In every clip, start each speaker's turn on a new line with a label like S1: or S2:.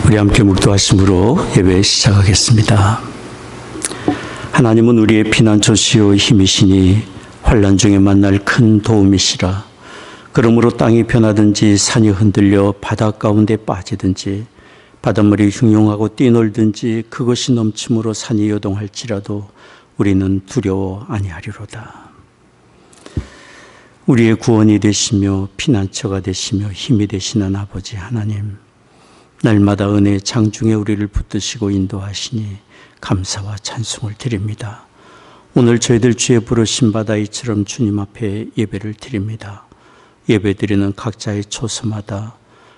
S1: 우리 함께 묵도하심으로 예배 시작하겠습니다. 하나님은 우리의 피난처시요 힘이시니 환난 중에 만날 큰 도움이시라. 그러므로 땅이 변하든지 산이 흔들려 바다 가운데 빠지든지 바닷물이 흉흉하고 뛰놀든지 그것이 넘침으로 산이 요동할지라도 우리는 두려워 아니하리로다. 우리의 구원이 되시며 피난처가 되시며 힘이 되시는 아버지 하나님, 날마다 은혜의 장중에 우리를 붙드시고 인도하시니 감사와 찬송을 드립니다. 오늘 저희들 주의 부르심 받아 이처럼 주님 앞에 예배를 드립니다. 예배드리는 각자의 초소마다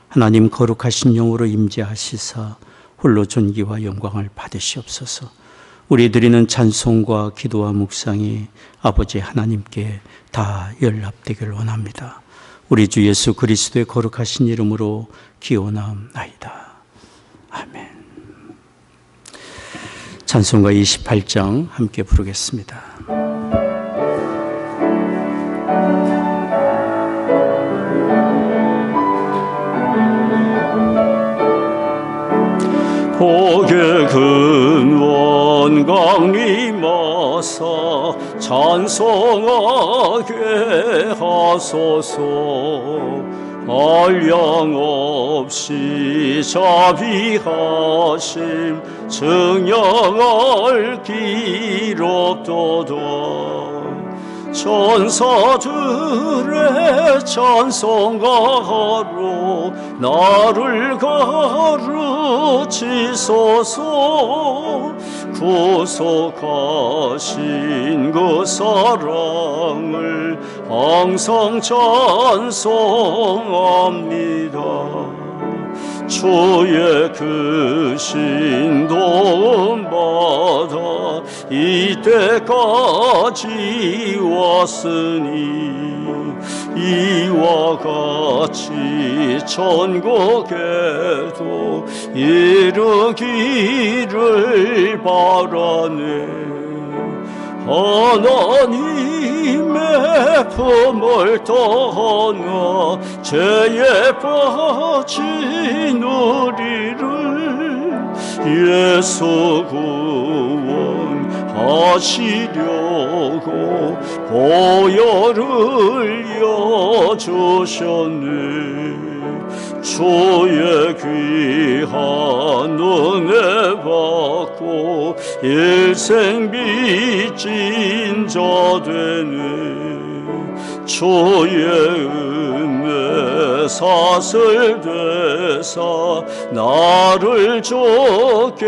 S1: 하나님 거룩하신 영으로 임재하시사 홀로 존귀와 영광을 받으시옵소서. 우리 드리는 찬송과 기도와 묵상이 아버지 하나님께 다 연락되기를 원합니다. 우리 주 예수 그리스도의 거룩하신 이름으로 기원하옵나이다. 아멘. 찬송가 28장 함께 부르겠습니다. 복의 근원 강림하사 찬송하게 하소서. 한량없이 자비하심 증명할 기록도다. 천사들의 찬송가로 나를 가르치소서. 구속하신 그 사랑을 항상 찬송합니다. 주의 그 신도움 받아 이때까지 왔으니 이와 같이 천국에도 이르기를 바라네. 하나님의 품을 떠나 죄에 빠진 우리를 예수 구원하시려고 보혈을 여주셨네. 주의 귀한 은혜 받고 일생 빚진 자 되네. 주의 은혜 사슬되사 나를 좋게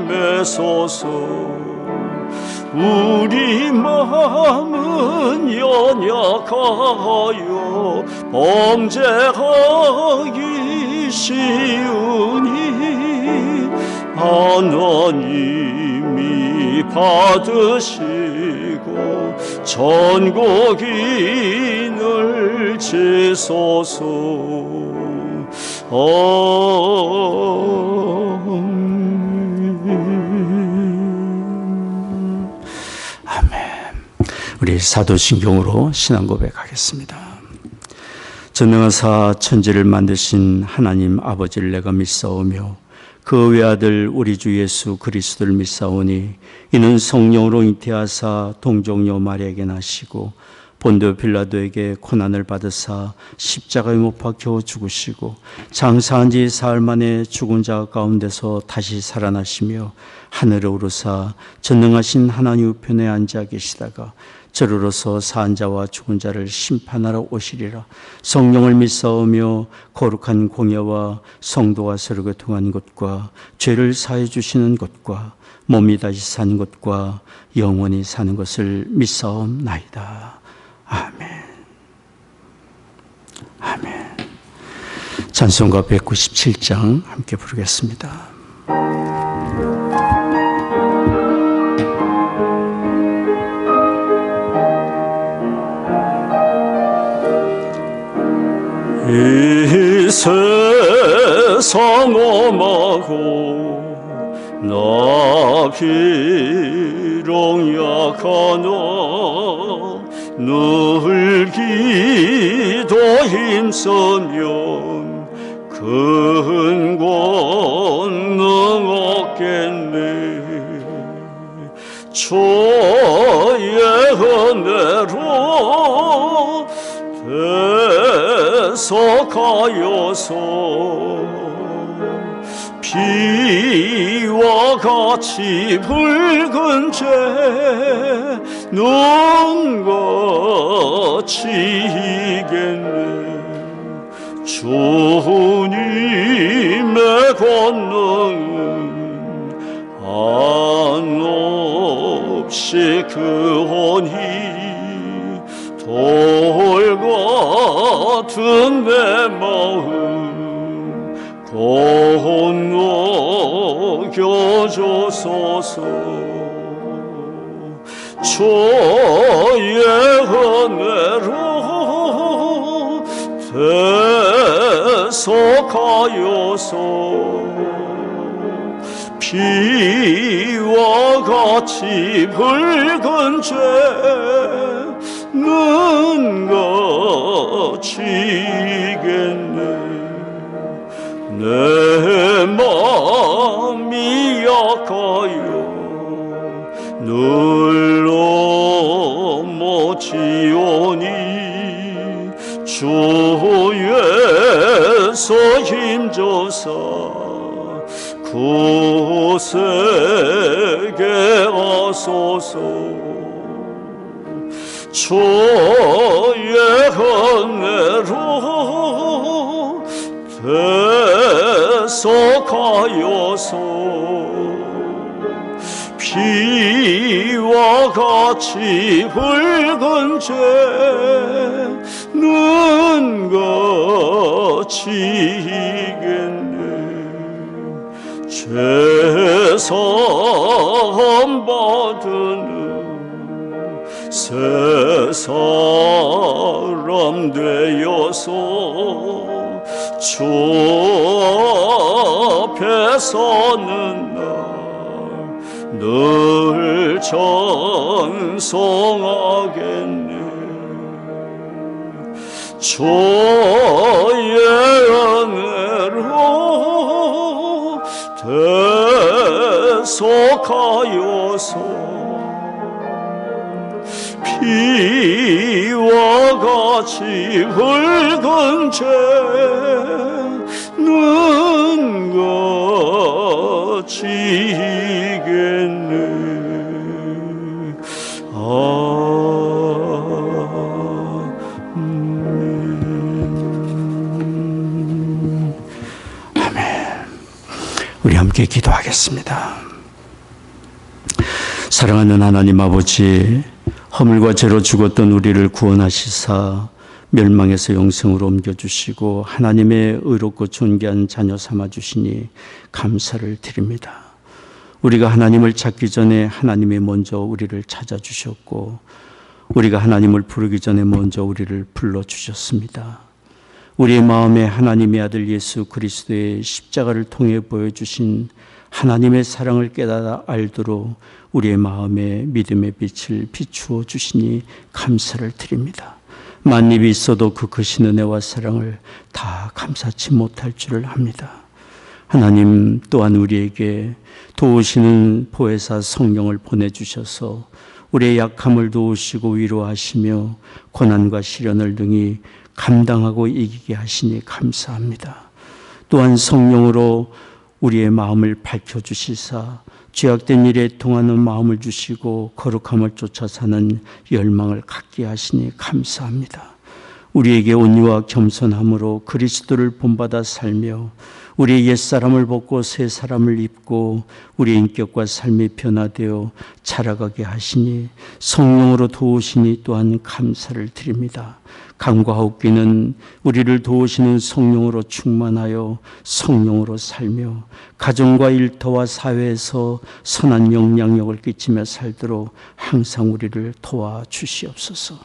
S1: 매소서. 우리 마음은 연약하여 범죄하기 쉬우니 하나님이 받으시고 전국인을 지소서. 우리 사도신경으로 신앙 고백하겠습니다. 전능하사 천지를 만드신 하나님 아버지를 내가 믿사오며 그 외아들 우리 주 예수 그리스도를 믿사오니 이는 성령으로 잉태하사 동정녀 마리아에게 나시고 본디오 빌라도에게 고난을 받으사 십자가에 못 박혀 죽으시고 장사한 지 사흘 만에 죽은 자 가운데서 다시 살아나시며 하늘에 오르사 전능하신 하나님 우편에 앉아 계시다가 저리로서 산 자와 죽은 자를 심판하러 오시리라. 성령을 믿사오며 거룩한 공예와 성도와 서로 교통한 것과 죄를 사해 주시는 것과 몸이 다시 사는 것과 영원히 사는 것을 믿사옵나이다. 아멘. 아멘. 찬송가 197장 함께 부르겠습니다. 이 세상 엄하고 나 비록 약하나 늘 기도 힘쓰면 큰 권능 얻겠네. 주의 은혜로 대속하여서 비와 같이 붉은 죄는 거치겠네. 주님의 권능은 한없이 그하니 돌 같은 내 마음 건너겨줘소서. 주의 은혜로 대속하여서 피와 같이 붉은 죄는 거치겠네. 내 마음이 약하여 늘 넘어지오니 주께서 힘줘서 굳세게 하소서. 주의 은혜로 대속하여서 피와 같이 붉은 죄는 거치겠네. 죄사함 받은 새 사람 되어서 주 앞에 서는 늘 찬송하겠네. 주의 은혜로 대속하여서 피와 같이 붉은 죄는 거치겠네. 아멘. 우리 함께 기도하겠습니다. 사랑하는 하나님 아버지, 허물과 죄로 죽었던 우리를 구원하시사 멸망에서 영생으로 옮겨주시고 하나님의 의롭고 존귀한 자녀 삼아주시니 감사를 드립니다. 우리가 하나님을 찾기 전에 하나님이 먼저 우리를 찾아주셨고 우리가 하나님을 부르기 전에 먼저 우리를 불러주셨습니다. 우리의 마음에 하나님의 아들 예수 그리스도의 십자가를 통해 보여주신 하나님의 사랑을 깨달아 알도록 우리의 마음에 믿음의 빛을 비추어 주시니 감사를 드립니다. 만입이 있어도 그 크신 은혜와 사랑을 다 감사치 못할 줄을 압니다. 하나님 또한 우리에게 도우시는 보혜사 성령을 보내주셔서 우리의 약함을 도우시고 위로하시며 고난과 시련을 능히 감당하고 이기게 하시니 감사합니다. 또한 성령으로 우리의 마음을 밝혀주시사 죄악된 일에 통하는 마음을 주시고 거룩함을 쫓아 사는 열망을 갖게 하시니 감사합니다. 우리에게 온유와 겸손함으로 그리스도를 본받아 살며 우리의 옛사람을 벗고 새 사람을 입고 우리의 인격과 삶이 변화되어 자라가게 하시니 성령으로 도우시니 또한 감사를 드립니다. 간과하옵기는 우리를 도우시는 성령으로 충만하여 성령으로 살며 가정과 일터와 사회에서 선한 영향력을 끼치며 살도록 항상 우리를 도와주시옵소서.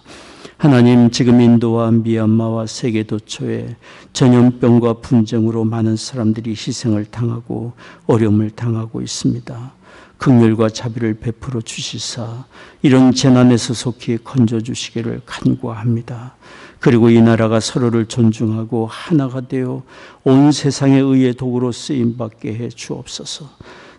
S1: 하나님, 지금 인도와 미얀마와 세계 도처에 전염병과 분쟁으로 많은 사람들이 희생을 당하고 어려움을 당하고 있습니다. 긍휼과 자비를 베풀어 주시사 이런 재난에서 속히 건져 주시기를 간구합니다. 그리고 이 나라가 서로를 존중하고 하나가 되어 온 세상의 의의 도구로 쓰임받게 해 주옵소서.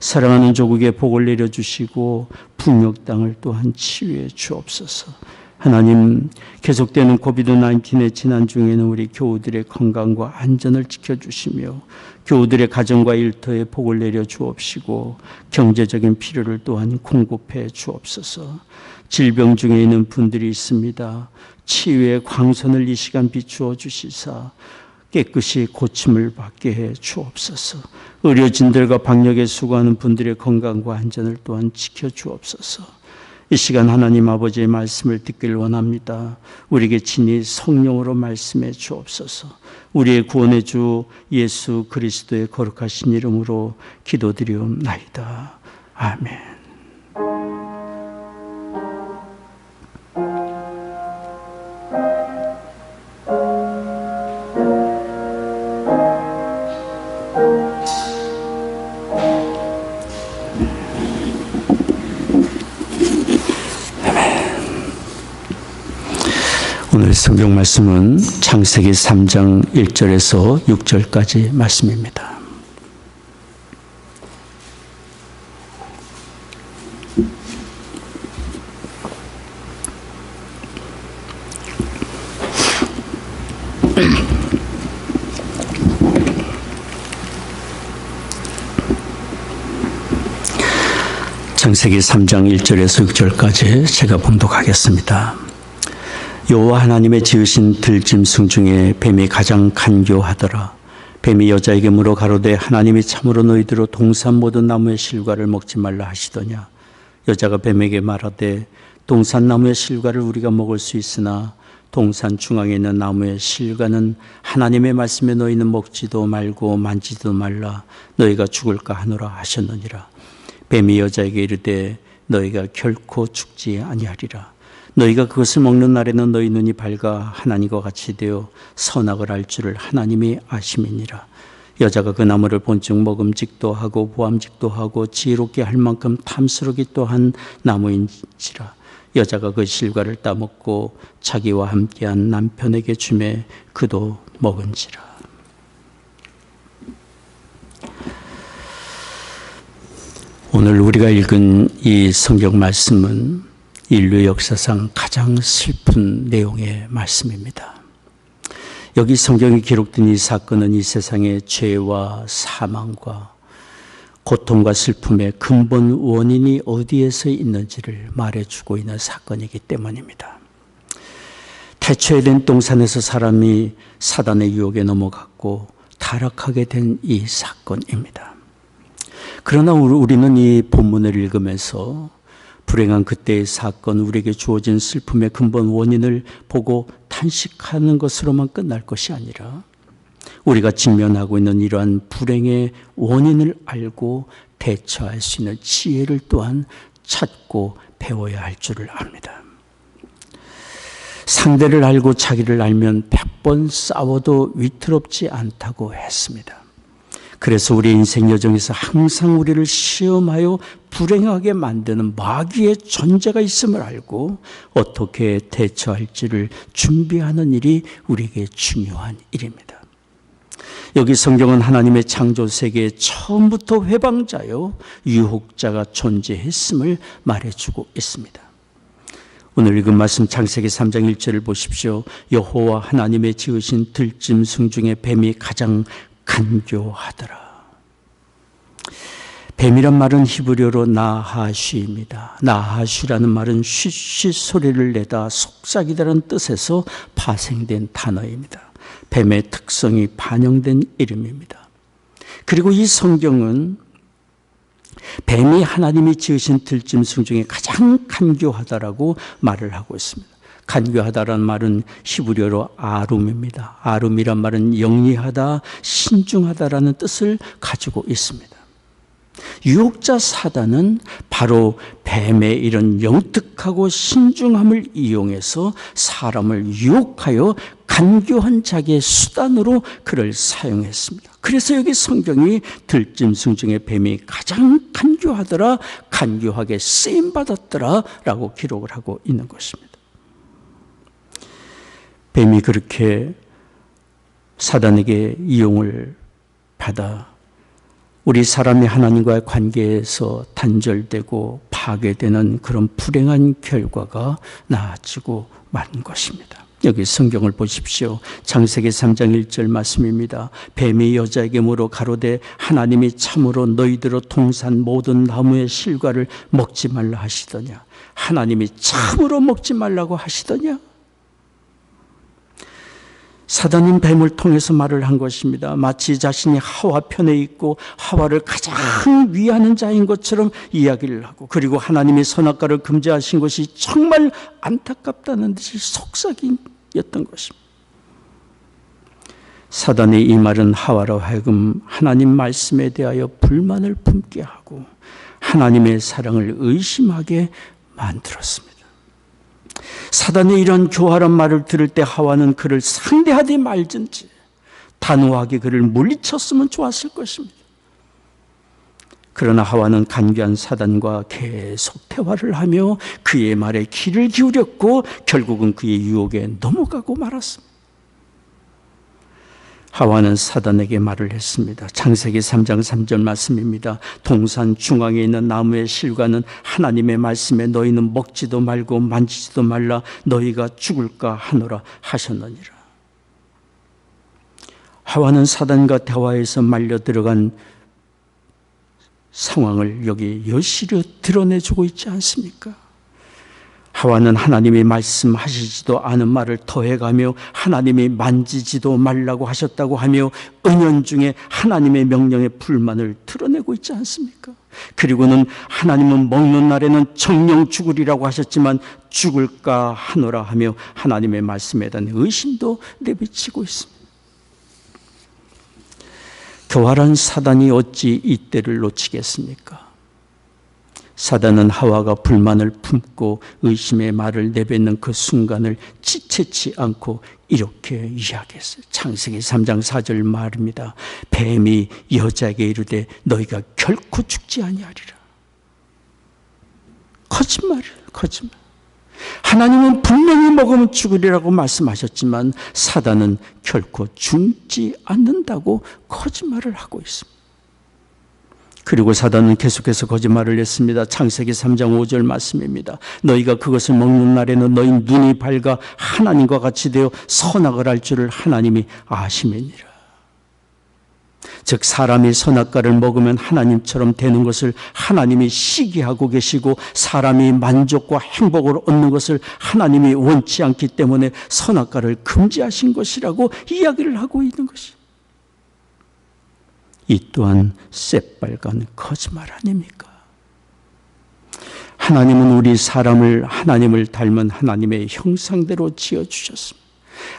S1: 사랑하는 조국에 복을 내려주시고 북녘 땅을 또한 치유해 주옵소서. 하나님, 계속되는 코비드-19의 지난 중에는 우리 교우들의 건강과 안전을 지켜주시며 교우들의 가정과 일터에 복을 내려 주옵시고 경제적인 필요를 또한 공급해 주옵소서. 질병 중에 있는 분들이 있습니다. 치유의 광선을 이 시간 비추어 주시사 깨끗이 고침을 받게 해 주옵소서. 의료진들과 방역에 수고하는 분들의 건강과 안전을 또한 지켜 주옵소서. 이 시간 하나님 아버지의 말씀을 듣길 원합니다. 우리에게 친히 성령으로 말씀해 주옵소서. 우리의 구원의 주 예수 그리스도의 거룩하신 이름으로 기도드리옵나이다. 아멘. 오늘 성경 말씀은 창세기 3장 1절에서 6절까지 말씀입니다. 창세기 3장 1절에서 6절까지 제가 봉독하겠습니다. 여호와 하나님의 지으신 들짐승 중에 뱀이 가장 간교하더라. 뱀이 여자에게 물어 가로되 하나님이 참으로 너희들로 동산 모든 나무의 실과를 먹지 말라 하시더냐. 여자가 뱀에게 말하되 동산 나무의 실과를 우리가 먹을 수 있으나 동산 중앙에 있는 나무의 실과는 하나님의 말씀에 너희는 먹지도 말고 만지도 말라 너희가 죽을까 하노라 하셨느니라. 뱀이 여자에게 이르되 너희가 결코 죽지 아니하리라. 너희가 그것을 먹는 날에는 너희 눈이 밝아 하나님과 같이 되어 선악을 알 줄을 하나님이 아심이니라. 여자가 그 나무를 본즉 먹음직도 하고 보암직도 하고 지혜롭게 할 만큼 탐스럽기도 한 나무인지라. 여자가 그 실과를 따먹고 자기와 함께한 남편에게 주매 그도 먹은지라. 오늘 우리가 읽은 이 성경 말씀은 인류 역사상 가장 슬픈 내용의 말씀입니다. 여기 성경에 기록된 이 사건은 이 세상의 죄와 사망과 고통과 슬픔의 근본 원인이 어디에서 있는지를 말해주고 있는 사건이기 때문입니다. 태초에 된 동산에서 사람이 사단의 유혹에 넘어갔고 타락하게 된 이 사건입니다. 그러나 우리는 이 본문을 읽으면서 불행한 그때의 사건, 우리에게 주어진 슬픔의 근본 원인을 보고 탄식하는 것으로만 끝날 것이 아니라 우리가 직면하고 있는 이러한 불행의 원인을 알고 대처할 수 있는 지혜를 또한 찾고 배워야 할 줄을 압니다. 상대를 알고 자기를 알면 100번 싸워도 위태롭지 않다고 했습니다. 그래서 우리 인생 여정에서 항상 우리를 시험하여 불행하게 만드는 마귀의 존재가 있음을 알고 어떻게 대처할지를 준비하는 일이 우리에게 중요한 일입니다. 여기 성경은 하나님의 창조 세계에 처음부터 회방자요 유혹자가 존재했음을 말해주고 있습니다. 오늘 읽은 말씀 창세기 3장 1절을 보십시오. 여호와 하나님의 지으신 들짐승 중에 뱀이 가장 간교하더라. 뱀이란 말은 히브리어로 나하쉬입니다. 나하쉬라는 말은 쉬쉬 소리를 내다 속삭이다라는 뜻에서 파생된 단어입니다. 뱀의 특성이 반영된 이름입니다. 그리고 이 성경은 뱀이 하나님이 지으신 들짐승 중에 가장 간교하다라고 말을 하고 있습니다. 간교하다라는 말은 히브리어로 아룸입니다. 아룸이란 말은 영리하다, 신중하다라는 뜻을 가지고 있습니다. 유혹자 사단은 바로 뱀의 이런 영특하고 신중함을 이용해서 사람을 유혹하여 간교한 자기의 수단으로 그를 사용했습니다. 그래서 여기 성경이 들짐승 중에 뱀이 가장 간교하더라, 간교하게 쓰임받았더라 라고 기록을 하고 있는 것입니다. 뱀이 그렇게 사단에게 이용을 받아 우리 사람이 하나님과의 관계에서 단절되고 파괴되는 그런 불행한 결과가 나아지고 만 것입니다. 여기 성경을 보십시오. 창세기 3장 1절 말씀입니다. 뱀이 여자에게 물어 가로되 하나님이 참으로 너희들로 동산 모든 나무의 실과를 먹지 말라 하시더냐. 하나님이 참으로 먹지 말라고 하시더냐. 사단은 뱀을 통해서 말을 한 것입니다. 마치 자신이 하와 편에 있고 하와를 가장 위하는 자인 것처럼 이야기를 하고, 그리고 하나님이 선악과를 금지하신 것이 정말 안타깝다는 듯이 속삭임이었던 것입니다. 사단의 이 말은 하와로 하여금 하나님 말씀에 대하여 불만을 품게 하고 하나님의 사랑을 의심하게 만들었습니다. 사단의 이런 교활한 말을 들을 때 하와는 그를 상대하지 말든지 단호하게 그를 물리쳤으면 좋았을 것입니다. 그러나 하와는 간교한 사단과 계속 대화를 하며 그의 말에 귀를 기울였고 결국은 그의 유혹에 넘어가고 말았습니다. 하와는 사단에게 말을 했습니다. 창세기 3장 3절 말씀입니다. 동산 중앙에 있는 나무의 실과는 하나님의 말씀에 너희는 먹지도 말고 만지지도 말라 너희가 죽을까 하노라 하셨느니라. 하와는 사단과 대화에서 말려 들어간 상황을 여기 여실히 드러내주고 있지 않습니까? 하와는 하나님이 말씀하시지도 않은 말을 더해가며 하나님이 만지지도 말라고 하셨다고 하며 은연중에 하나님의 명령에 불만을 드러내고 있지 않습니까? 그리고는 하나님은 먹는 날에는 정령 죽으리라고 하셨지만 죽을까 하노라 하며 하나님의 말씀에 대한 의심도 내비치고 있습니다. 교활한 사단이 어찌 이때를 놓치겠습니까? 사단은 하와가 불만을 품고 의심의 말을 내뱉는 그 순간을 지체치 않고 이렇게 이야기했어요. 창세기 3장 4절 말입니다. 뱀이 여자에게 이르되 너희가 결코 죽지 아니하리라. 거짓말이에요. 거짓말. 하나님은 분명히 먹으면 죽으리라고 말씀하셨지만 사단은 결코 죽지 않는다고 거짓말을 하고 있습니다. 그리고 사단은 계속해서 거짓말을 했습니다. 창세기 3장 5절 말씀입니다. 너희가 그것을 먹는 날에는 너희 눈이 밝아 하나님과 같이 되어 선악을 알 줄을 하나님이 아심이니라. 즉 사람이 선악과를 먹으면 하나님처럼 되는 것을 하나님이 시기하고 계시고 사람이 만족과 행복을 얻는 것을 하나님이 원치 않기 때문에 선악과를 금지하신 것이라고 이야기를 하고 있는 것입니다. 이 또한 새빨간 거짓말 아닙니까? 하나님은 우리 사람을 하나님을 닮은 하나님의 형상대로 지어주셨습니다.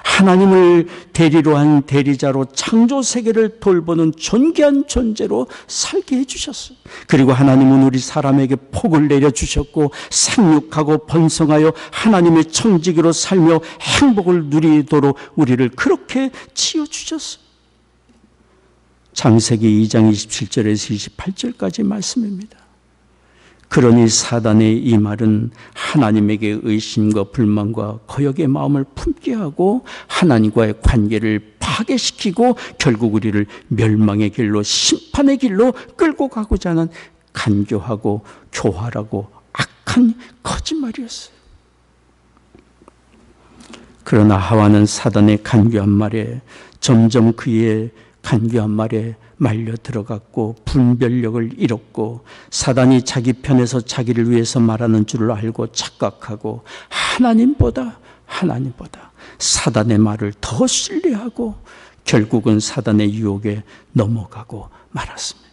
S1: 하나님을 대리로 한 대리자로 창조 세계를 돌보는 존귀한 존재로 살게 해주셨어요. 그리고 하나님은 우리 사람에게 복을 내려주셨고 생육하고 번성하여 하나님의 청지기로 살며 행복을 누리도록 우리를 그렇게 지어주셨어요. 창세기 2장 27절에서 28절까지 말씀입니다. 그러니 사단의 이 말은 하나님에게 의심과 불만과 거역의 마음을 품게 하고 하나님과의 관계를 파괴시키고 결국 우리를 멸망의 길로 심판의 길로 끌고 가고자 하는 간교하고 교활하고 악한 거짓말이었어요. 그러나 하와는 사단의 간교한 말에 점점 그의 간교한 말에 말려 들어갔고 분별력을 잃었고 사단이 자기 편에서 자기를 위해서 말하는 줄을 알고 착각하고 하나님보다 사단의 말을 더 신뢰하고 결국은 사단의 유혹에 넘어가고 말았습니다.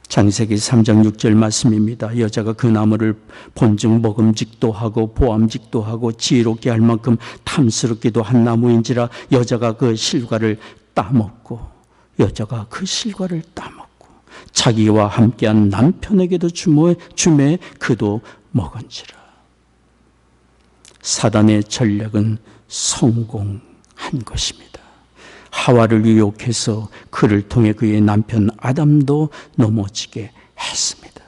S1: 창세기 3장 6절 말씀입니다. 여자가 그 나무를 본즉 먹음직도 하고 보암직도 하고 지혜롭게 할 만큼 탐스럽기도 한 나무인지라 여자가 그 실과를 따먹고 자기와 함께한 남편에게도 주매 그도 먹은지라. 사단의 전략은 성공한 것입니다. 하와를 유혹해서 그를 통해 그의 남편 아담도 넘어지게 했습니다.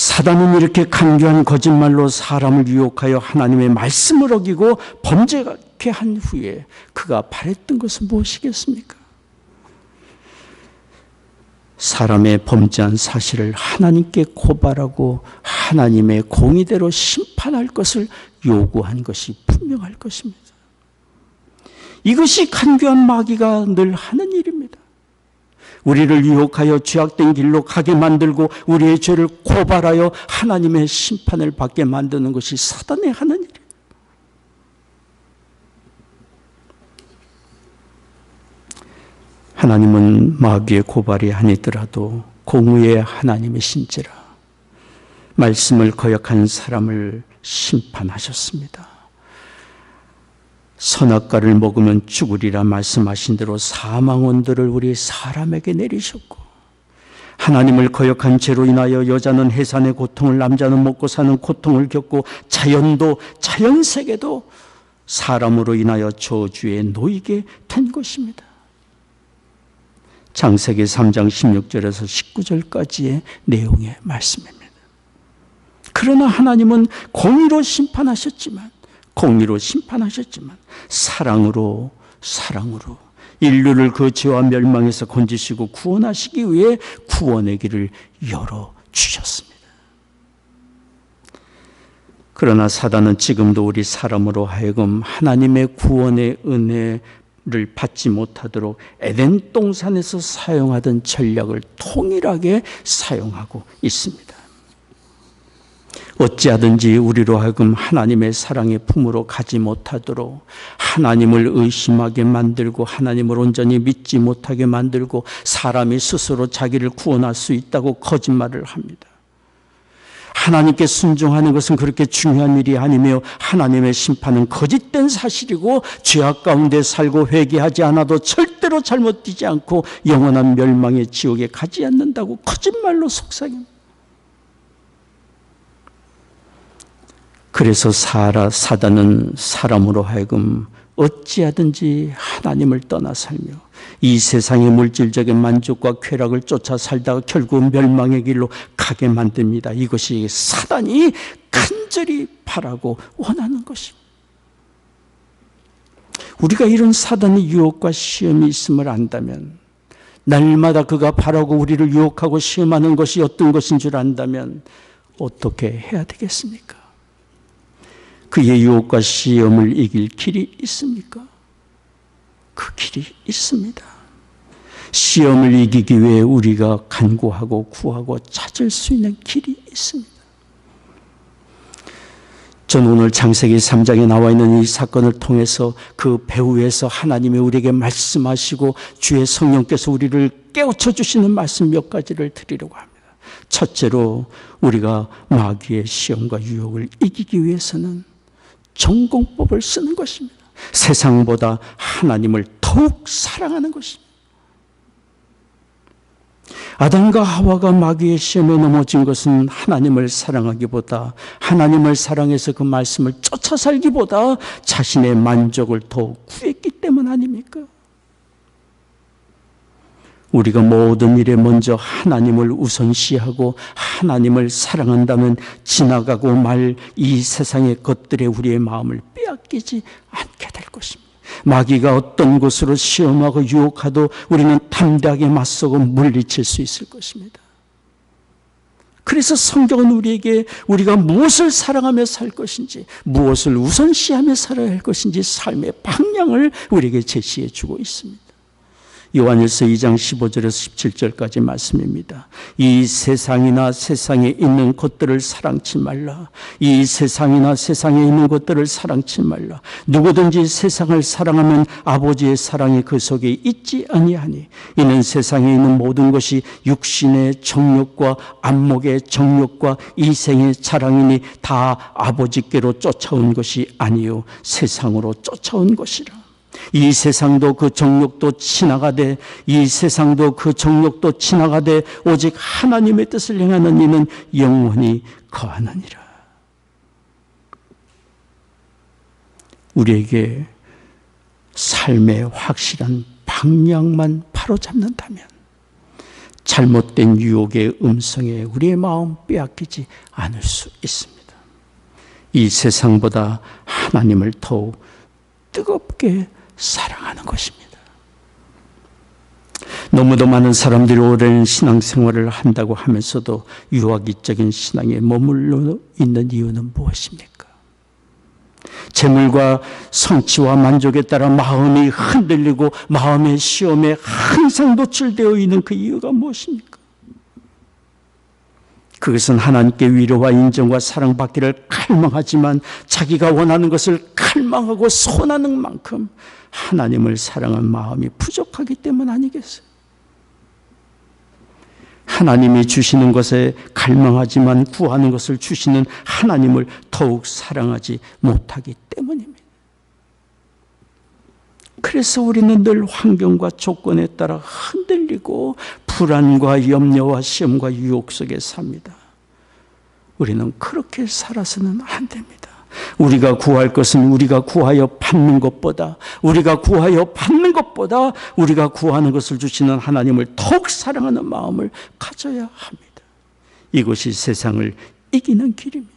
S1: 사단은 이렇게 간교한 거짓말로 사람을 유혹하여 하나님의 말씀을 어기고 범죄케 한 후에 그가 바랬던 것은 무엇이겠습니까? 사람의 범죄한 사실을 하나님께 고발하고 하나님의 공의대로 심판할 것을 요구한 것이 분명할 것입니다. 이것이 간교한 마귀가 늘 하는 일입니다. 우리를 유혹하여 죄악된 길로 가게 만들고 우리의 죄를 고발하여 하나님의 심판을 받게 만드는 것이 사단의 하는 일이에요. 하나님은 마귀의 고발이 아니더라도 공의의 하나님이신지라 말씀을 거역한 사람을 심판하셨습니다. 선악과를 먹으면 죽으리라 말씀하신 대로 사망원들을 우리 사람에게 내리셨고, 하나님을 거역한 죄로 인하여 여자는 해산의 고통을, 남자는 먹고 사는 고통을 겪고, 자연도 자연세계도 사람으로 인하여 저주에 놓이게 된 것입니다. 창세기 3장 16절에서 19절까지의 내용의 말씀입니다. 그러나 하나님은 공의로 심판하셨지만 사랑으로 인류를 그 죄와 멸망에서 건지시고 구원하시기 위해 구원의 길을 열어주셨습니다. 그러나 사단은 지금도 우리 사람으로 하여금 하나님의 구원의 은혜를 받지 못하도록 에덴 동산에서 사용하던 전략을 통일하게 사용하고 있습니다. 어찌하든지 우리로 하여금 하나님의 사랑의 품으로 가지 못하도록 하나님을 의심하게 만들고 하나님을 온전히 믿지 못하게 만들고 사람이 스스로 자기를 구원할 수 있다고 거짓말을 합니다. 하나님께 순종하는 것은 그렇게 중요한 일이 아니며 하나님의 심판은 거짓된 사실이고 죄악 가운데 살고 회개하지 않아도 절대로 잘못되지 않고 영원한 멸망의 지옥에 가지 않는다고 거짓말로 속삭입니다. 그래서 사단은 사람으로 하여금 어찌하든지 하나님을 떠나 살며 이 세상의 물질적인 만족과 쾌락을 쫓아 살다가 결국 멸망의 길로 가게 만듭니다. 이것이 사단이 간절히 바라고 원하는 것입니다. 우리가 이런 사단의 유혹과 시험이 있음을 안다면, 날마다 그가 바라고 우리를 유혹하고 시험하는 것이 어떤 것인 줄 안다면 어떻게 해야 되겠습니까? 그의 유혹과 시험을 이길 길이 있습니까? 그 길이 있습니다. 시험을 이기기 위해 우리가 간구하고 구하고 찾을 수 있는 길이 있습니다. 저는 오늘 창세기 3장에 나와 있는 이 사건을 통해서 그 배후에서 하나님이 우리에게 말씀하시고 주의 성령께서 우리를 깨우쳐 주시는 말씀 몇 가지를 드리려고 합니다. 첫째로, 우리가 마귀의 시험과 유혹을 이기기 위해서는 전공법을 쓰는 것입니다. 세상보다 하나님을 더욱 사랑하는 것입니다. 아담과 하와가 마귀의 시험에 넘어진 것은 하나님을 사랑하기보다, 하나님을 사랑해서 그 말씀을 쫓아 살기보다 자신의 만족을 더욱 구했기 때문 아닙니까? 우리가 모든 일에 먼저 하나님을 우선시하고 하나님을 사랑한다면 지나가고 말 이 세상의 것들에 우리의 마음을 빼앗기지 않게 될 것입니다. 마귀가 어떤 것으로 시험하고 유혹하도 우리는 담대하게 맞서고 물리칠 수 있을 것입니다. 그래서 성경은 우리에게 우리가 무엇을 사랑하며 살 것인지, 무엇을 우선시하며 살아야 할 것인지 삶의 방향을 우리에게 제시해 주고 있습니다. 요한일서 2장 15절에서 17절까지 말씀입니다. 이 세상이나 세상에 있는 것들을 사랑치 말라. 이 세상이나 세상에 있는 것들을 사랑치 말라. 누구든지 세상을 사랑하면 아버지의 사랑이 그 속에 있지 아니하니, 이는 세상에 있는 모든 것이 육신의 정욕과 안목의 정욕과 이생의 자랑이니 다 아버지께로 쫓아온 것이 아니요 세상으로 쫓아온 것이라. 이 세상도 그 정욕도 지나가되 오직 하나님의 뜻을 행하는 이는 영원히 거하느니라. 우리에게 삶의 확실한 방향만 바로잡는다면 잘못된 유혹의 음성에 우리의 마음 빼앗기지 않을 수 있습니다. 이 세상보다 하나님을 더욱 뜨겁게 사랑하는 것입니다. 너무도 많은 사람들이 오랜 신앙생활을 한다고 하면서도 유아기적인 신앙에 머물러 있는 이유는 무엇입니까? 재물과 성취와 만족에 따라 마음이 흔들리고 마음의 시험에 항상 노출되어 있는 그 이유가 무엇입니까? 그것은 하나님께 위로와 인정과 사랑받기를 갈망하지만 자기가 원하는 것을 갈망하고 손하는 만큼 하나님을 사랑하는 마음이 부족하기 때문 아니겠어요? 하나님이 주시는 것에 갈망하지만 구하는 것을 주시는 하나님을 더욱 사랑하지 못하기 때문입니다. 그래서 우리는 늘 환경과 조건에 따라 흔들리고 불안과 염려와 시험과 유혹 속에 삽니다. 우리는 그렇게 살아서는 안 됩니다. 우리가 구할 것은 우리가 구하여 받는 것보다 우리가 구하는 것을 주시는 하나님을 더욱 사랑하는 마음을 가져야 합니다. 이것이 세상을 이기는 길입니다.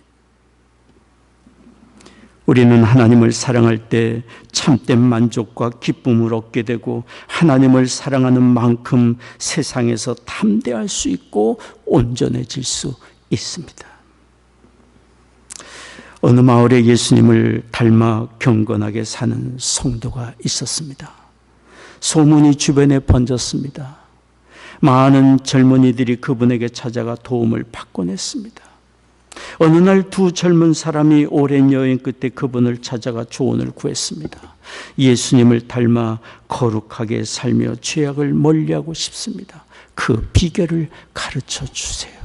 S1: 우리는 하나님을 사랑할 때 참된 만족과 기쁨을 얻게 되고 하나님을 사랑하는 만큼 세상에서 담대할 수 있고 온전해질 수 있습니다. 어느 마을에 예수님을 닮아 경건하게 사는 성도가 있었습니다. 소문이 주변에 번졌습니다. 많은 젊은이들이 그분에게 찾아가 도움을 받곤 했습니다. 어느 날 두 젊은 사람이 오랜 여행 끝에 그분을 찾아가 조언을 구했습니다. 예수님을 닮아 거룩하게 살며 죄악을 멀리하고 싶습니다. 그 비결을 가르쳐 주세요.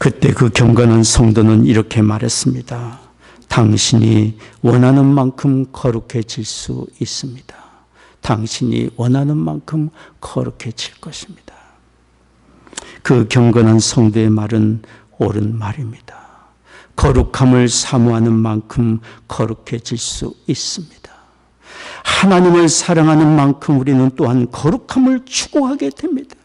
S1: 그때 그 경건한 성도는 이렇게 말했습니다. 당신이 원하는 만큼 거룩해질 수 있습니다. 당신이 원하는 만큼 거룩해질 것입니다. 그 경건한 성도의 말은 옳은 말입니다. 거룩함을 사모하는 만큼 거룩해질 수 있습니다. 하나님을 사랑하는 만큼 우리는 또한 거룩함을 추구하게 됩니다.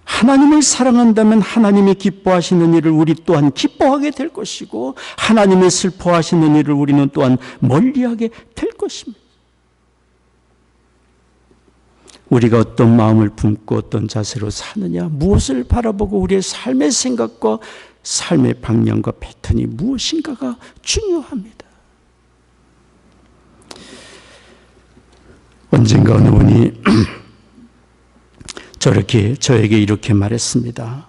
S1: 하나님을 사랑한다면 하나님이 기뻐하시는 일을 우리 또한 기뻐하게 될 것이고 하나님이 슬퍼하시는 일을 우리는 또한 멀리하게 될 것입니다. 우리가 어떤 마음을 품고 어떤 자세로 사느냐, 무엇을 바라보고 우리의 삶의 생각과 삶의 방향과 패턴이 무엇인가가 중요합니다. 언젠가 어느 분이 저에게 이렇게 말했습니다.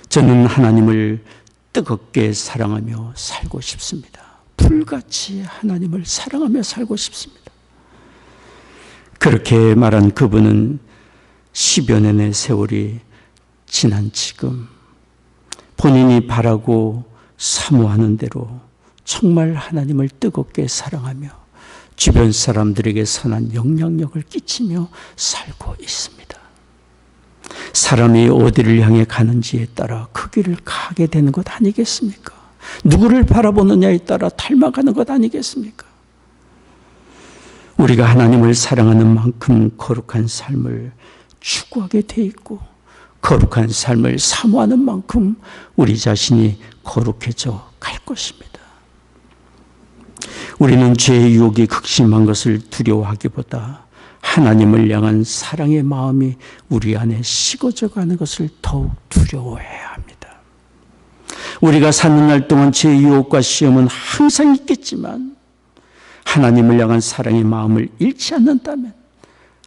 S1: 저는 하나님을 뜨겁게 사랑하며 살고 싶습니다. 불같이 하나님을 사랑하며 살고 싶습니다. 그렇게 말한 그분은 10여 년의 세월이 지난 지금 본인이 바라고 사모하는 대로 정말 하나님을 뜨겁게 사랑하며 주변 사람들에게 선한 영향력을 끼치며 살고 있습니다. 사람이 어디를 향해 가는지에 따라 그 길을 가게 되는 것 아니겠습니까? 누구를 바라보느냐에 따라 닮아가는 것 아니겠습니까? 우리가 하나님을 사랑하는 만큼 거룩한 삶을 추구하게 돼 있고 거룩한 삶을 사모하는 만큼 우리 자신이 거룩해져 갈 것입니다. 우리는 죄의 유혹이 극심한 것을 두려워하기보다 하나님을 향한 사랑의 마음이 우리 안에 식어져 가는 것을 더욱 두려워해야 합니다. 우리가 사는 날 동안 죄의 유혹과 시험은 항상 있겠지만 하나님을 향한 사랑의 마음을 잃지 않는다면,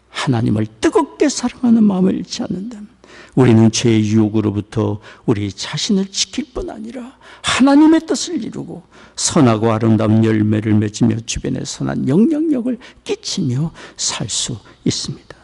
S1: 하나님을 뜨겁게 사랑하는 마음을 잃지 않는다면 우리는 죄의 유혹으로부터 우리 자신을 지킬 뿐 아니라 하나님의 뜻을 이루고 선하고 아름다운 열매를 맺으며 주변에 선한 영향력을 끼치며 살 수 있습니다.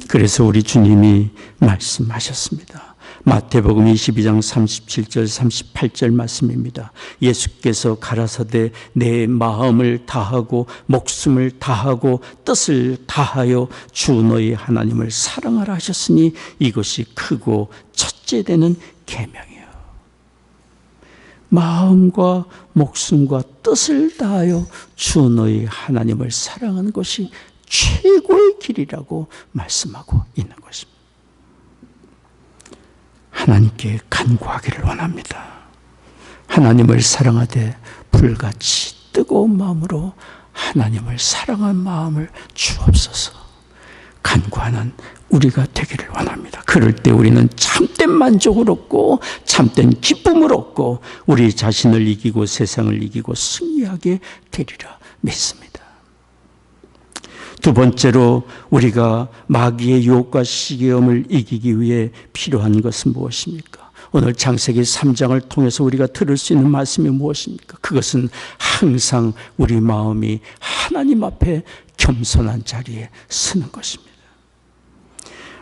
S1: 그래서 우리 주님이 말씀하셨습니다. 마태복음 22장 37절 38절 말씀입니다. 예수께서 가라사대 내 마음을 다하고 목숨을 다하고 뜻을 다하여 주 너희 하나님을 사랑하라 하셨으니 이것이 크고 첫째 되는 계명이에요. 마음과 목숨과 뜻을 다하여 주 너희 하나님을 사랑하는 것이 최고의 길이라고 말씀하고 있는 것입니다. 하나님께 간구하기를 원합니다. 하나님을 사랑하되 불같이 뜨거운 마음으로 하나님을 사랑하는 마음을 주옵소서. 간구하는 우리가 되기를 원합니다. 그럴 때 우리는 참된 만족을 얻고 참된 기쁨을 얻고 우리 자신을 이기고 세상을 이기고 승리하게 되리라 믿습니다. 두 번째로 우리가 마귀의 유혹과 시기험을 이기기 위해 필요한 것은 무엇입니까? 오늘 창세기 3장을 통해서 우리가 들을 수 있는 말씀이 무엇입니까? 그것은 항상 우리 마음이 하나님 앞에 겸손한 자리에 서는 것입니다.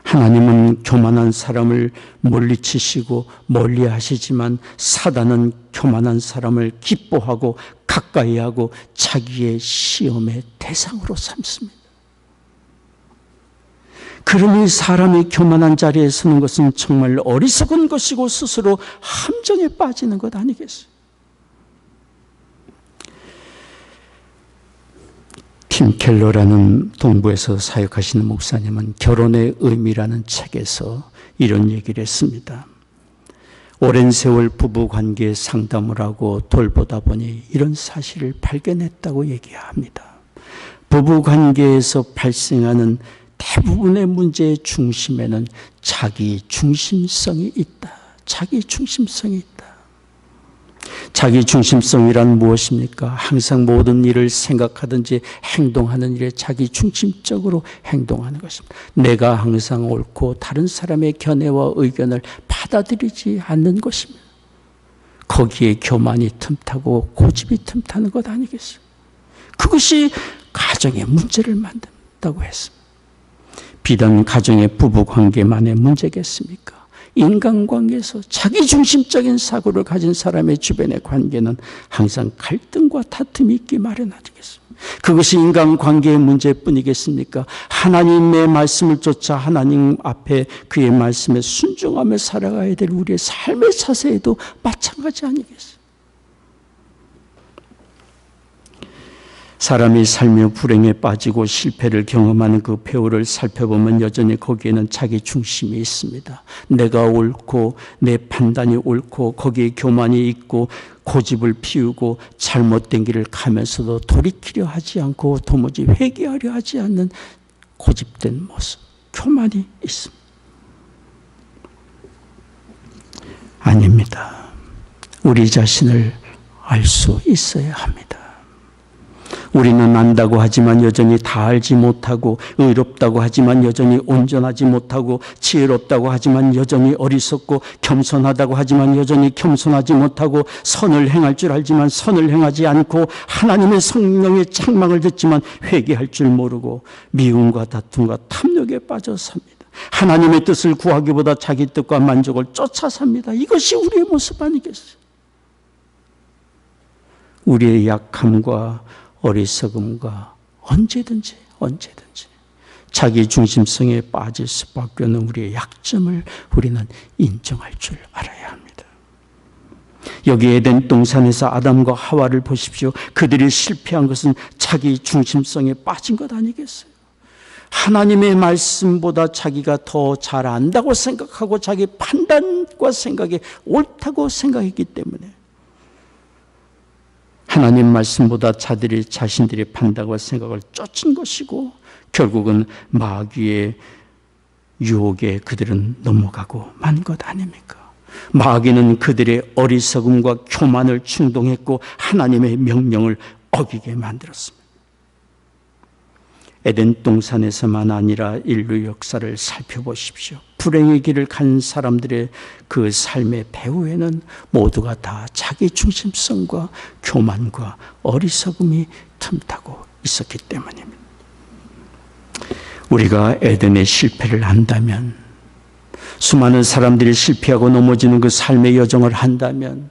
S1: 하나님은 교만한 사람을 물리치시고 멀리하시지만 사단은 교만한 사람을 기뻐하고 가까이하고 자기의 시험의 대상으로 삼습니다. 그러니 사람이 교만한 자리에 서는 것은 정말 어리석은 것이고 스스로 함정에 빠지는 것 아니겠어요? 팀 켈러라는 동부에서 사역하시는 목사님은 결혼의 의미라는 책에서 이런 얘기를 했습니다. 오랜 세월 부부관계 상담을 하고 돌보다 보니 이런 사실을 발견했다고 얘기합니다. 부부관계에서 발생하는 대부분의 문제의 중심에는 자기 중심성이 있다. 자기 중심성이 있다. 자기 중심성이란 무엇입니까? 항상 모든 일을 생각하든지 행동하는 일에 자기 중심적으로 행동하는 것입니다. 내가 항상 옳고 다른 사람의 견해와 의견을 받아들이지 않는 것입니다. 거기에 교만이 틈타고 고집이 틈타는 것 아니겠어요? 그것이 가정의 문제를 만든다고 했습니다. 비단 가정의 부부관계만의 문제겠습니까? 인간관계에서 자기중심적인 사고를 가진 사람의 주변의 관계는 항상 갈등과 다툼이 있기 마련하겠습니다. 그것이 인간관계의 문제뿐이겠습니까? 하나님의 말씀을 쫓아 하나님 앞에 그의 말씀에 순종하며 살아가야 될 우리의 삶의 자세에도 마찬가지 아니겠어요? 사람이 살며 불행에 빠지고 실패를 경험하는 그 배후를 살펴보면 여전히 거기에는 자기 중심이 있습니다. 내가 옳고 내 판단이 옳고 거기에 교만이 있고 고집을 피우고 잘못된 길을 가면서도 돌이키려 하지 않고 도무지 회개하려 하지 않는 고집된 모습, 교만이 있습니다. 아닙니다. 우리 자신을 알 수 있어야 합니다. 우리는 안다고 하지만 여전히 다 알지 못하고, 의롭다고 하지만 여전히 온전하지 못하고, 지혜롭다고 하지만 여전히 어리석고, 겸손하다고 하지만 여전히 겸손하지 못하고, 선을 행할 줄 알지만 선을 행하지 않고, 하나님의 성령의 책망을 듣지만 회개할 줄 모르고, 미움과 다툼과 탐욕에 빠져 삽니다. 하나님의 뜻을 구하기보다 자기 뜻과 만족을 쫓아 삽니다. 이것이 우리의 모습 아니겠어요? 우리의 약함과 어리석음과 언제든지 자기 중심성에 빠질 수밖에 없는 우리의 약점을 우리는 인정할 줄 알아야 합니다. 여기 에덴 동산에서 아담과 하와를 보십시오. 그들이 실패한 것은 자기 중심성에 빠진 것 아니겠어요? 하나님의 말씀보다 자기가 더 잘 안다고 생각하고 자기 판단과 생각이 옳다고 생각했기 때문에 하나님 말씀보다 자신들이 판단과 생각을 쫓은 것이고 결국은 마귀의 유혹에 그들은 넘어가고 만 것 아닙니까? 마귀는 그들의 어리석음과 교만을 충동했고 하나님의 명령을 어기게 만들었습니다. 에덴 동산에서만 아니라 인류 역사를 살펴보십시오. 불행의 길을 간 사람들의 그 삶의 배후에는 모두가 다 자기 중심성과 교만과 어리석음이 틈타고 있었기 때문입니다. 우리가 에덴의 실패를 한다면, 수많은 사람들이 실패하고 넘어지는 그 삶의 여정을 한다면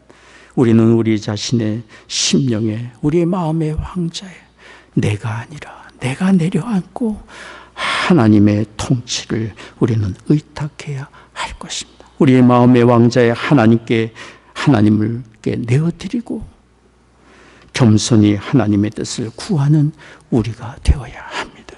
S1: 우리는 우리 자신의 심령에, 우리의 마음의 황자에 내가 아니라 내가 내려앉고 하나님의 통치를 우리는 의탁해야 할 것입니다. 우리의 마음의 왕자에 하나님을 내어드리고 겸손히 하나님의 뜻을 구하는 우리가 되어야 합니다.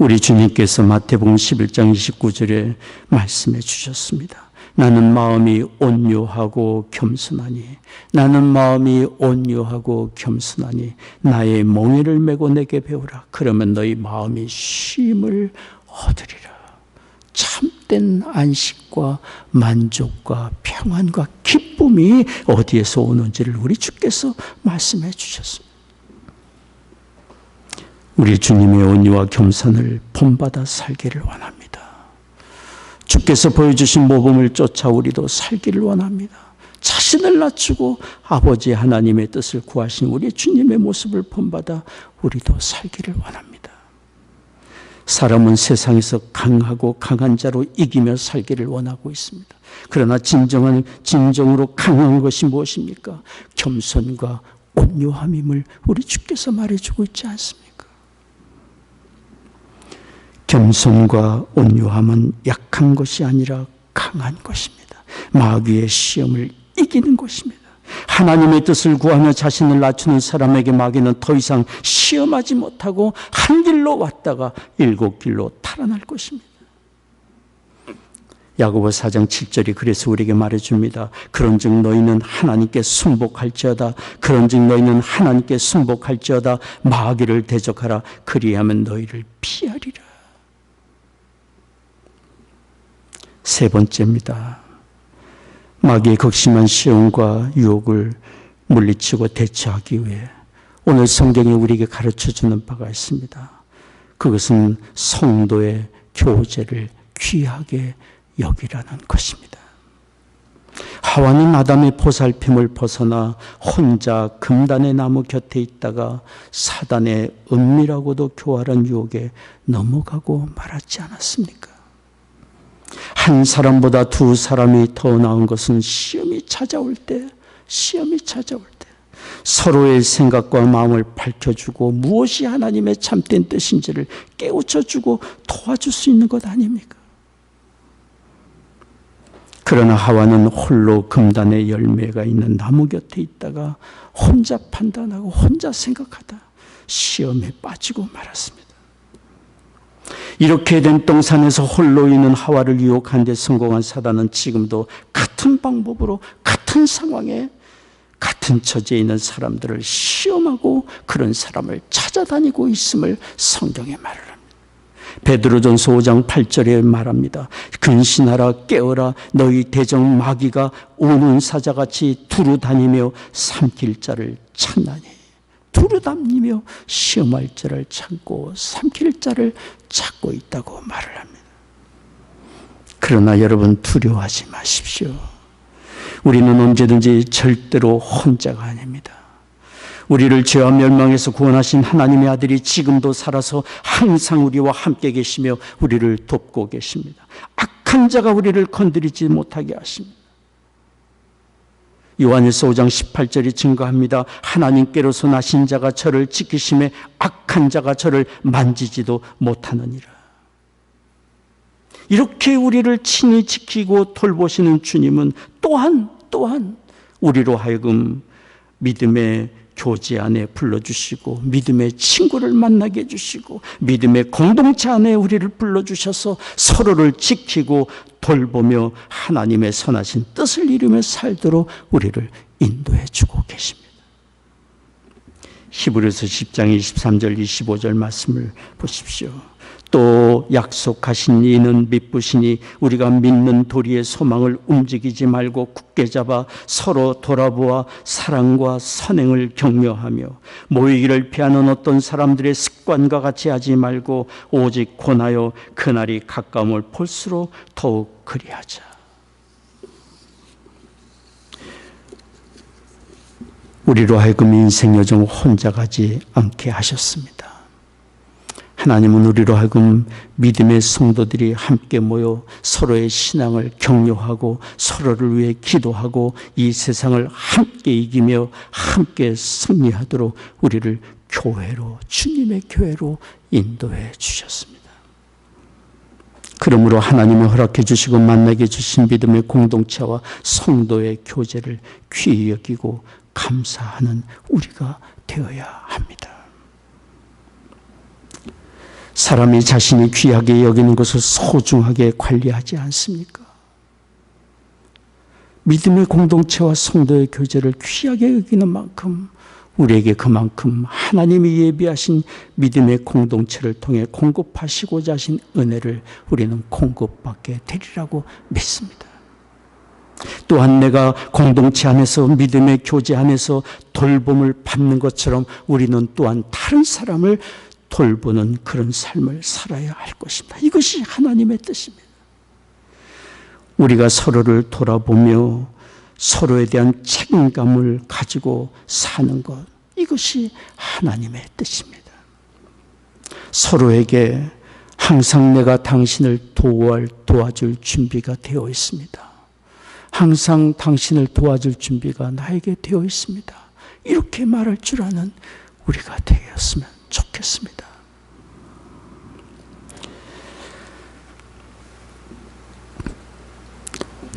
S1: 우리 주님께서 마태복음 11장 29절에 말씀해 주셨습니다. 나는 마음이 온유하고 겸손하니, 나는 마음이 온유하고 겸손하니 나의 멍에를 메고 내게 배우라. 그러면 너희 마음이 쉼을 얻으리라. 참된 안식과 만족과 평안과 기쁨이 어디에서 오는지를 우리 주께서 말씀해 주셨습니다. 우리 주님의 온유와 겸손을 본받아 살기를 원합니다. 주께서 보여주신 모범을 쫓아 우리도 살기를 원합니다. 자신을 낮추고 아버지 하나님의 뜻을 구하신 우리 주님의 모습을 본받아 우리도 살기를 원합니다. 사람은 세상에서 강하고 강한 자로 이기며 살기를 원하고 있습니다. 그러나 진정으로 강한 것이 무엇입니까? 겸손과 온유함임을 우리 주께서 말해주고 있지 않습니까? 겸손과 온유함은 약한 것이 아니라 강한 것입니다. 마귀의 시험을 이기는 것입니다. 하나님의 뜻을 구하며 자신을 낮추는 사람에게 마귀는 더 이상 시험하지 못하고 한 길로 왔다가 7길로 탈환할 것입니다. 야고보 4장 7절이 그래서 우리에게 말해줍니다. 그런즉 너희는 하나님께 순복할지어다. 그런즉 너희는 하나님께 순복할지어다. 마귀를 대적하라. 그리하면 너희를 피하리라. 세 번째입니다. 마귀의 극심한 시험과 유혹을 물리치고 대처하기 위해 오늘 성경이 우리에게 가르쳐주는 바가 있습니다. 그것은 성도의 교제를 귀하게 여기라는 것입니다. 하와는 아담의 보살핌을 벗어나 혼자 금단의 나무 곁에 있다가 사단의 은밀하고도 교활한 유혹에 넘어가고 말았지 않았습니까? 한 사람보다 두 사람이 더 나은 것은 시험이 찾아올 때 서로의 생각과 마음을 밝혀주고 무엇이 하나님의 참된 뜻인지를 깨우쳐주고 도와줄 수 있는 것 아닙니까? 그러나 하와는 홀로 금단의 열매가 있는 나무 곁에 있다가 혼자 판단하고 혼자 생각하다 시험에 빠지고 말았습니다. 이렇게 된 동산에서 홀로 있는 하와를 유혹한 데 성공한 사단은 지금도 같은 방법으로 같은 상황에 같은 처지에 있는 사람들을 시험하고 그런 사람을 찾아다니고 있음을 성경에 말을 합니다. 베드로전서 5장 8절에 말합니다. 근신하라 깨어라 너희 대적 마귀가 우는 사자같이 두루 다니며 삼킬 자를 찾나니. 두루 다니며 시험할 자를 찾고 삼킬 자를 찾고 있다고 말을 합니다. 그러나 여러분 두려워하지 마십시오. 우리는 언제든지 절대로 혼자가 아닙니다. 우리를 죄와 멸망에서 구원하신 하나님의 아들이 지금도 살아서 항상 우리와 함께 계시며 우리를 돕고 계십니다. 악한 자가 우리를 건드리지 못하게 하십니다. 요한일서 5장 18절이 증거합니다. 하나님께로서 나신 자가 저를 지키심에 악한 자가 저를 만지지도 못하느니라. 이렇게 우리를 친히 지키고 돌보시는 주님은 또한 우리로 하여금 믿음의 교제 안에 불러주시고 믿음의 친구를 만나게 해주시고 믿음의 공동체 안에 우리를 불러주셔서 서로를 지키고 돌보며 하나님의 선하신 뜻을 이루며 살도록 우리를 인도해 주고 계십니다. 히브리서 10장 23절 25절 말씀을 보십시오. 또 약속하신 이는 미쁘시니 우리가 믿는 도리의 소망을 움직이지 말고 굳게 잡아 서로 돌아보아 사랑과 선행을 격려하며 모이기를 피하는 어떤 사람들의 습관과 같이 하지 말고 오직 권하여 그날이 가까움을 볼수록 더욱 그리하자. 우리로 하여금 인생 여정 혼자 가지 않게 하셨습니다. 하나님은 우리로 하여금 믿음의 성도들이 함께 모여 서로의 신앙을 격려하고 서로를 위해 기도하고 이 세상을 함께 이기며 함께 승리하도록 우리를 교회로, 주님의 교회로 인도해 주셨습니다. 그러므로 하나님이 허락해 주시고 만나게 주신 믿음의 공동체와 성도의 교제를 귀히 여기고 감사하는 우리가 되어야 합니다. 사람이 자신이 귀하게 여기는 것을 소중하게 관리하지 않습니까? 믿음의 공동체와 성도의 교제를 귀하게 여기는 만큼 우리에게 그만큼 하나님이 예비하신 믿음의 공동체를 통해 공급하시고자 하신 은혜를 우리는 공급받게 되리라고 믿습니다. 또한 내가 공동체 안에서 믿음의 교제 안에서 돌봄을 받는 것처럼 우리는 또한 다른 사람을 돌보는 그런 삶을 살아야 할 것입니다. 이것이 하나님의 뜻입니다. 우리가 서로를 돌아보며 서로에 대한 책임감을 가지고 사는 것, 이것이 하나님의 뜻입니다. 서로에게 항상 내가 당신을 도와줄 준비가 되어 있습니다. 항상 당신을 도와줄 준비가 나에게 되어 있습니다. 이렇게 말할 줄 아는 우리가 되었으면 좋겠습니다.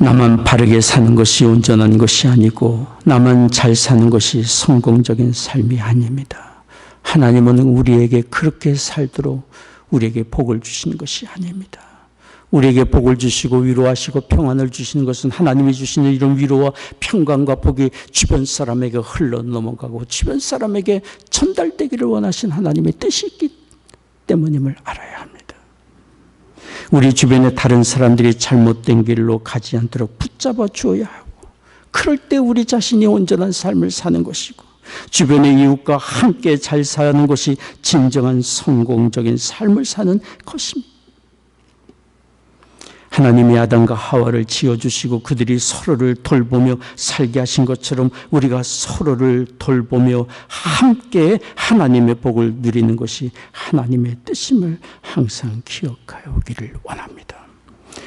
S1: 나만 바르게 사는 것이 온전한 것이 아니고 나만 잘 사는 것이 성공적인 삶이 아닙니다. 하나님은 우리에게 그렇게 살도록 우리에게 복을 주시는 것이 아닙니다. 우리에게 복을 주시고 위로하시고 평안을 주시는 것은 하나님이 주시는 이런 위로와 평강과 복이 주변 사람에게 흘러 넘어가고 주변 사람에게 전달되기를 원하신 하나님의 뜻이 있기 때문임을 알아야 합니다. 우리 주변에 다른 사람들이 잘못된 길로 가지 않도록 붙잡아 주어야 하고, 그럴 때 우리 자신이 온전한 삶을 사는 것이고 주변의 이웃과 함께 잘 사는 것이 진정한 성공적인 삶을 사는 것입니다. 하나님이 아담과 하와를 지어주시고 그들이 서로를 돌보며 살게 하신 것처럼 우리가 서로를 돌보며 함께 하나님의 복을 누리는 것이 하나님의 뜻임을 항상 기억하여 오기를 원합니다.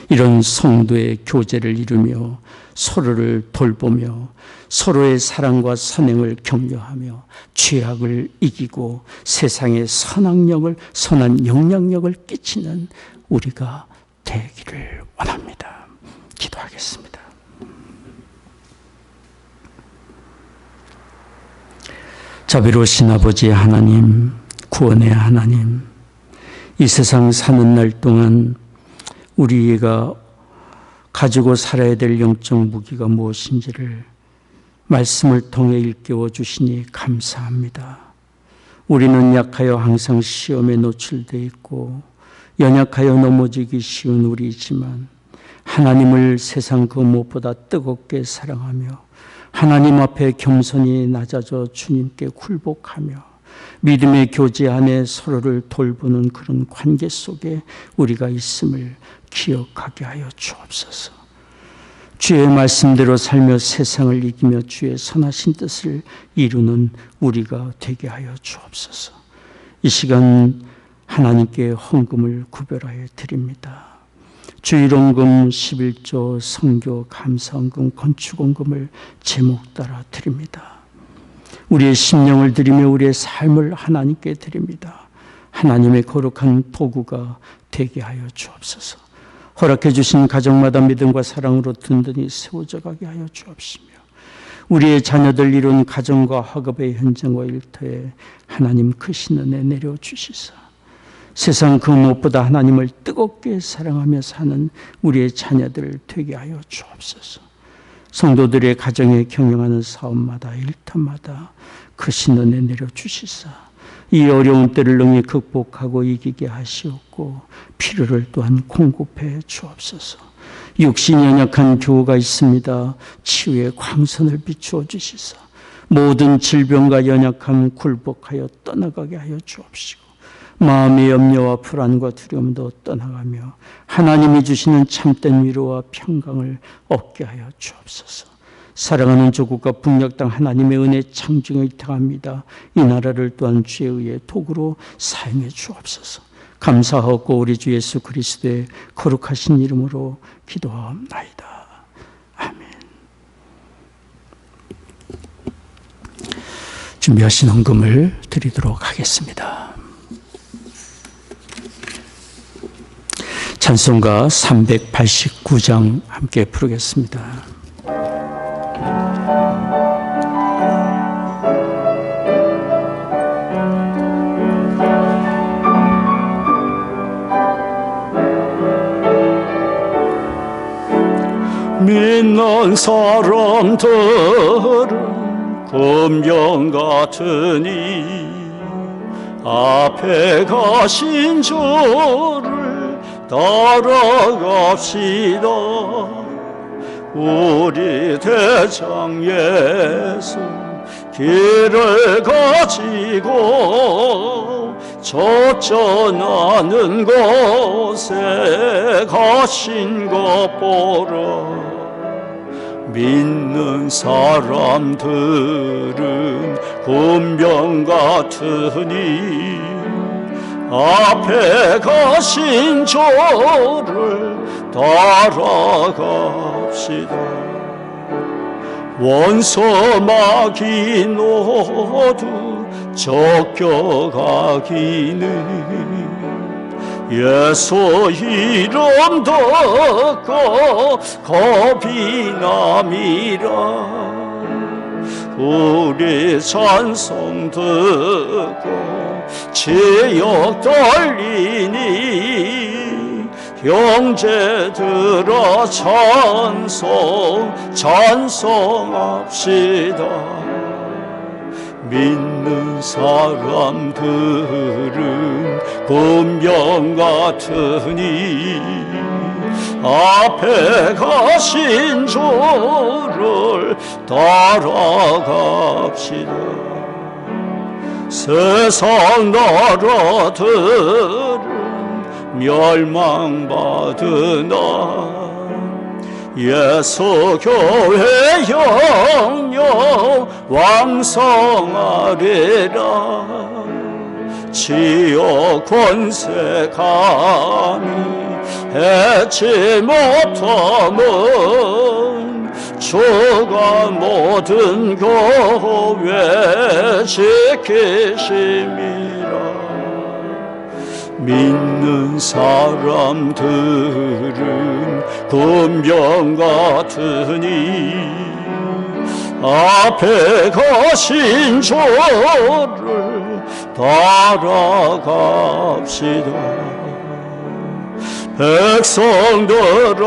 S1: 이런 성도의 교제를 이루며 서로를 돌보며 서로의 사랑과 선행을 격려하며 죄악을 이기고 세상에 선한 영향력을 끼치는 우리가 되기를 원합니다. 기도하겠습니다. 자비로우신 아버지 하나님, 구원의 하나님, 이 세상 사는 날 동안 우리가 가지고 살아야 될 영적 무기가 무엇인지를 말씀을 통해 일깨워 주시니 감사합니다. 우리는 약하여 항상 시험에 노출되어 있고 연약하여 넘어지기 쉬운 우리이지만 하나님을 세상 그 무엇보다 뜨겁게 사랑하며 하나님 앞에 겸손히 낮아져 주님께 굴복하며 믿음의 교제 안에 서로를 돌보는 그런 관계 속에 우리가 있음을 기억하게 하여 주옵소서. 주의 말씀대로 살며 세상을 이기며 주의 선하신 뜻을 이루는 우리가 되게 하여 주옵소서. 이 시간 하나님께 헌금을 구별하여 드립니다. 주일원금 11조 성교 감사헌금 건축원금을 제목 따라 드립니다. 우리의 심령을 드리며 우리의 삶을 하나님께 드립니다. 하나님의 거룩한 도구가 되게 하여 주옵소서. 허락해 주신 가정마다 믿음과 사랑으로 든든히 세워져 가게 하여 주옵시며 우리의 자녀들 이룬 가정과 학업의 현장과 일터에 하나님 크신 은혜 내려주시사 세상 그 무엇보다 하나님을 뜨겁게 사랑하며 사는 우리의 자녀들을 되게 하여 주옵소서. 성도들의 가정에 경영하는 사업마다 일터마다 크신 은혜 내려주시사 이 어려운 때를 능히 극복하고 이기게 하시옵고 필요를 또한 공급해 주옵소서. 육신이 연약한 교우가 있습니다. 치유의 광선을 비추어 주시사 모든 질병과 연약함 굴복하여 떠나가게 하여 주옵시고 마음의 염려와 불안과 두려움도 떠나가며 하나님이 주시는 참된 위로와 평강을 얻게 하여 주옵소서. 사랑하는 조국과 북녘 땅 하나님의 은혜 창중에 의탁합니다. 이 나라를 또한 주의 의의 도구로 사용해 주옵소서. 감사하고 우리 주 예수 그리스도의 거룩하신 이름으로 기도하옵나이다. 아멘. 준비하신 헌금을 드리도록 하겠습니다. 찬송가 389장 함께 부르겠습니다. 믿는 사람들은 검경 같으니 앞에 가신 저를 따라갑시다. 우리 대장 예수 길을 가지고 저 떠나는 곳에 가신 것 보러 믿는 사람들은 군병 같으니 앞에 가신 저를 따라갑시다. 원수 마귀 노두 쫓겨가기는 예수 이름 듣고 겁이 남이라. 우리 찬송 듣고 지옥 떨리니 형제들아 찬송합시다. 믿는 사람들은 군병 같으니 앞에 가신 저를 따라갑시다. 세상 나라들은 멸망받으나 예수 교회 영영 왕성하리라. 지옥 권세 감히 해치 못함은 주가 모든 교회 지키심이라. 믿는 사람들은 군병 같으니 앞에 가신 저를 따라갑시다. 백성들아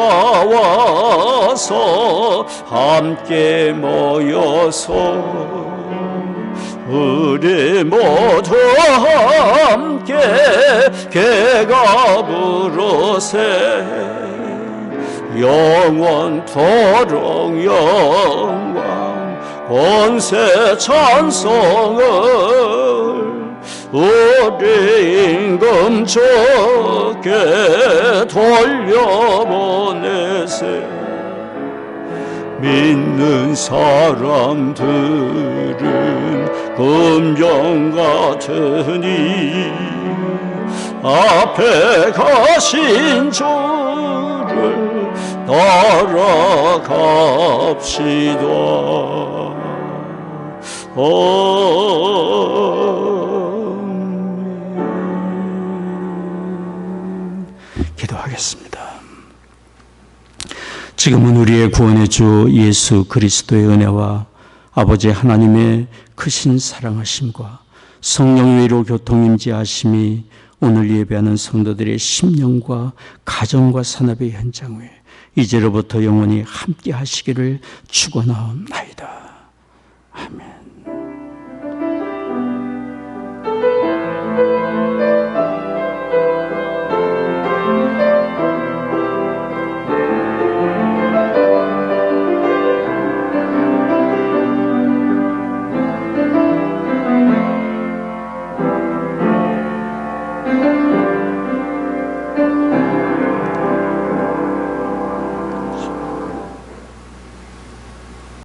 S1: 와서 함께 모여서 우리 모두 함께 개가 부르세. 영원토록 영광 권세 찬송을 우리 임금 주께 돌려보내세. 믿는 사람들은 군병 같으니 앞에 가신 저를 따라갑시다. 기도하겠습니다. 지금은 우리의 구원의 주 예수 그리스도의 은혜와 아버지 하나님의 크신 사랑하심과 성령의 위로 교통임재하심이 오늘 예배하는 성도들의 심령과 가정과 산업의 현장 위에 이제로부터 영원히 함께 하시기를 축원하옵나이다. 아멘.